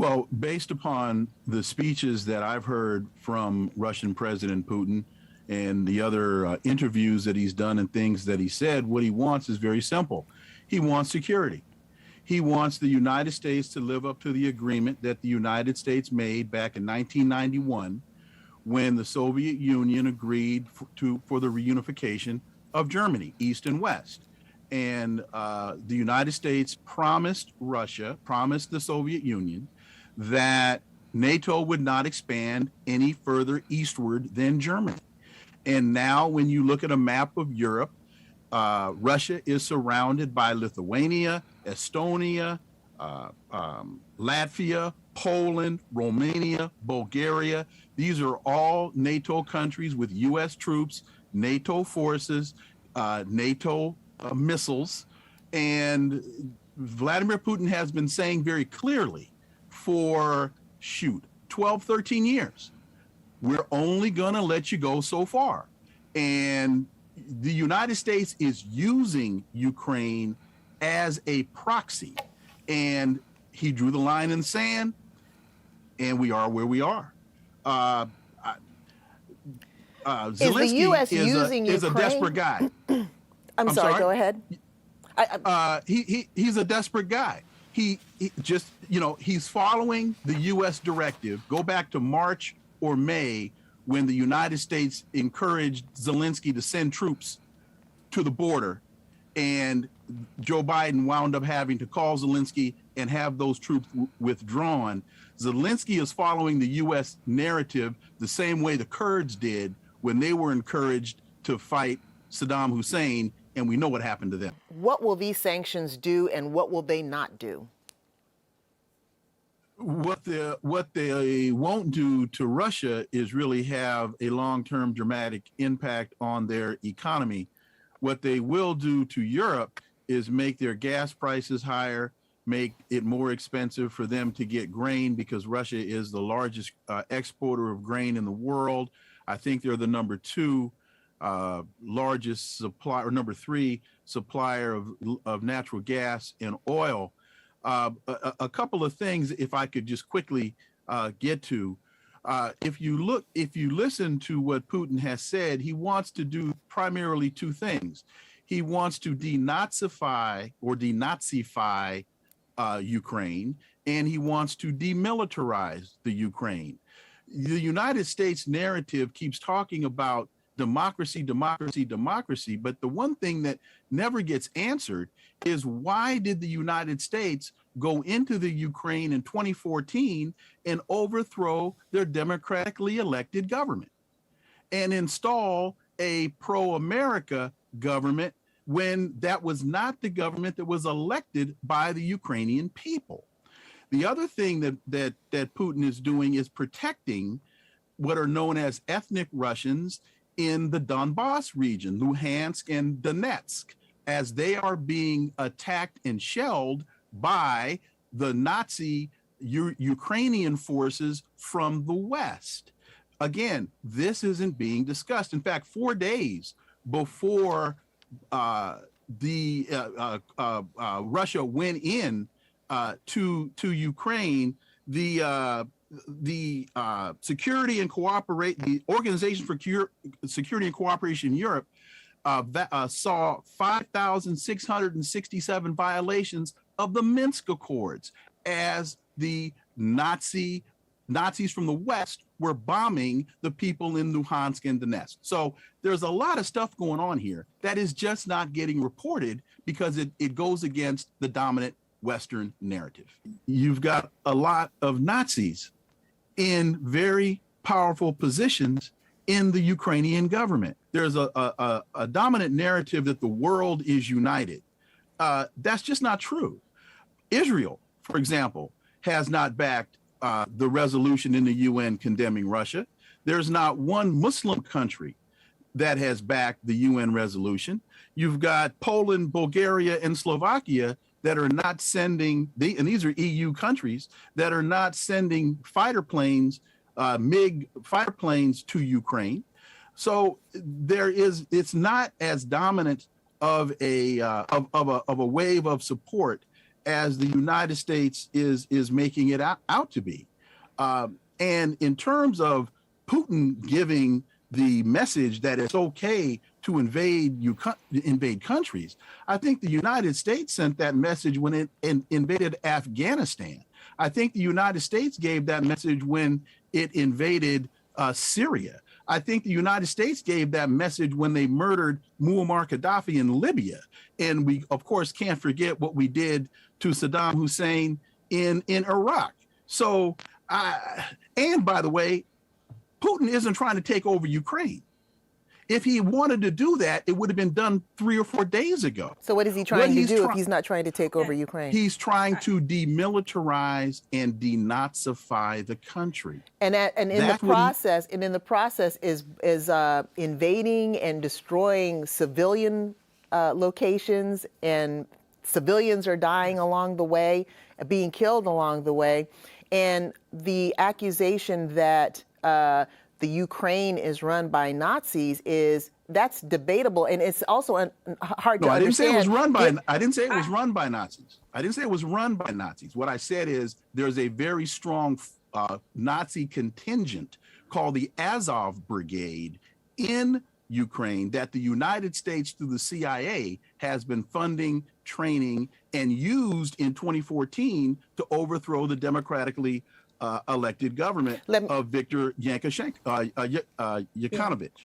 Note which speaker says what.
Speaker 1: Well, based upon the speeches that I've heard from Russian President Putin and the other interviews that he's done and things that he said, what he wants is very simple. He wants security. He wants the United States to live up to the agreement that the United States made back in 1991 when the Soviet Union agreed for the reunification of Germany, East and West. And the United States promised the Soviet Union that NATO would not expand any further eastward than Germany. And now when you look at a map of Europe, Russia is surrounded by Lithuania, Estonia, Latvia, Poland, Romania, Bulgaria. These are all NATO countries with U.S. troops, NATO forces, NATO missiles. And Vladimir Putin has been saying very clearly for 12, 13 years, we're only going to let you go so far. And the United States is using Ukraine as a proxy. And he drew the line in the sand, and we are where we are.
Speaker 2: Zelensky
Speaker 1: is the U.S. using Ukraine? Is a desperate guy.
Speaker 2: I'm sorry, go ahead.
Speaker 1: He's a desperate guy. He just, he's following the U.S. directive. Go back to March or May when the United States encouraged Zelensky to send troops to the border, and Joe Biden wound up having to call Zelensky and have those troops withdrawn. Zelensky is following the U.S. narrative the same way the Kurds did when they were encouraged to fight Saddam Hussein, and we know what happened to them.
Speaker 2: What will these sanctions do, and what will they not do?
Speaker 1: What they won't do to Russia is really have a long-term dramatic impact on their economy. What they will do to Europe is make their gas prices higher, make it more expensive for them to get grain, because Russia is the largest exporter of grain in the world. I think they're the number 2 largest supplier, or number 3 supplier of natural gas and oil. A couple of things, if I could just quickly get to, if you listen to what Putin has said, he wants to do primarily 2 things. He wants to denazify Ukraine, and he wants to demilitarize the Ukraine. The United States narrative keeps talking about democracy, democracy, democracy, but the one thing that never gets answered is, why did the United States go into the Ukraine in 2014 and overthrow their democratically elected government and install a pro-America government when that was not the government that was elected by the Ukrainian people? The other thing that Putin is doing is protecting what are known as ethnic Russians in the Donbass region, Luhansk and Donetsk, as they are being attacked and shelled by the Nazi Ukrainian forces from the West. Again, this isn't being discussed. In fact, 4 days before Russia went in to Ukraine, the Security and the Organization for Security and Cooperation in Europe saw 5,667 violations of the Minsk Accords as the Nazis from the West were bombing the people in Luhansk and Donetsk. So there's a lot of stuff going on here that is just not getting reported because it goes against the dominant Western narrative. You've got a lot of Nazis in very powerful positions in the Ukrainian government. There's a dominant narrative that the world is united. That's just not true. Israel, for example, has not backed the resolution in the UN condemning Russia. There's not one Muslim country that has backed the UN resolution. You've got Poland, Bulgaria, and Slovakia that are not sending, and these are EU countries, that are not sending fighter planes, MiG fighter planes to Ukraine. So it's not as dominant of a wave of support as the United States is making it out to be. And in terms of Putin giving the message that it's okay to invade countries, I think the United States sent that message when it invaded Afghanistan. I think the United States gave that message when it invaded Syria. I think the United States gave that message when they murdered Muammar Gaddafi in Libya. And we, of course, can't forget what we did to Saddam Hussein in Iraq. So, and by the way, Putin isn't trying to take over Ukraine. If he wanted to do that, it would have been done 3 or 4 days ago.
Speaker 2: So what is he trying to do if he's not trying to take over Ukraine?
Speaker 1: He's trying to demilitarize and denazify the country.
Speaker 2: And in the process is invading and destroying civilian locations, and civilians are dying along the way, being killed along the way. And the accusation that the Ukraine is run by Nazis that's debatable, and it's also hard to understand.
Speaker 1: I didn't say it was run by. I didn't say it was run by Nazis. I didn't say it was run by Nazis. What I said is there's a very strong Nazi contingent called the Azov Brigade in Ukraine that the United States, through the CIA, has been funding, training, and used in 2014 to overthrow the democratically elected government of Viktor Yanukovych.